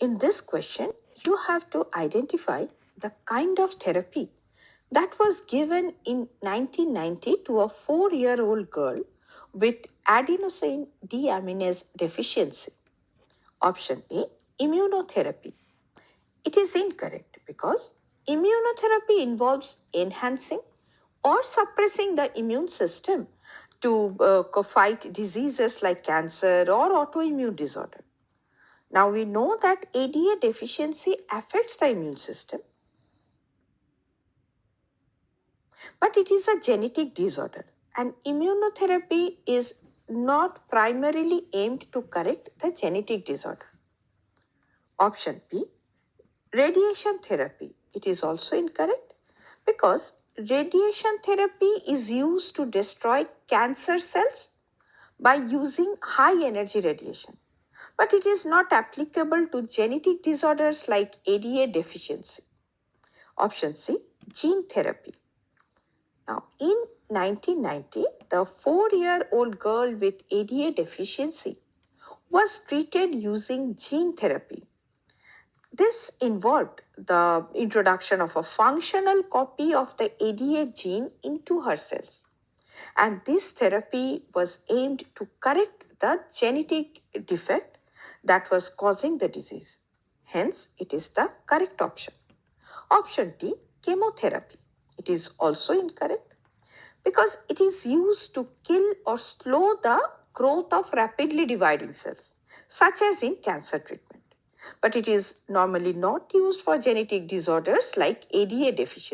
In this question, you have to identify the kind of therapy that was given in 1990 to a 4-year-old girl with adenosine deaminase deficiency. Option A, immunotherapy. It is incorrect because immunotherapy involves enhancing or suppressing the immune system to fight diseases like cancer or autoimmune disorder. Now we know that ADA deficiency affects the immune system, but it is a genetic disorder and immunotherapy is not primarily aimed to correct the genetic disorder. Option B, radiation therapy. It is also incorrect because radiation therapy is used to destroy cancer cells by using high energy radiation, but it is not applicable to genetic disorders like ADA deficiency. Option C, gene therapy. Now, in 1990, the 4-year-old girl with ADA deficiency was treated using gene therapy. This involved the introduction of a functional copy of the ADA gene into her cells. And this therapy was aimed to correct the genetic defect that was causing the disease. Hence, it is the correct option. Option D, chemotherapy. It is also incorrect because it is used to kill or slow the growth of rapidly dividing cells, such as in cancer treatment. But it is normally not used for genetic disorders like ADA deficiency.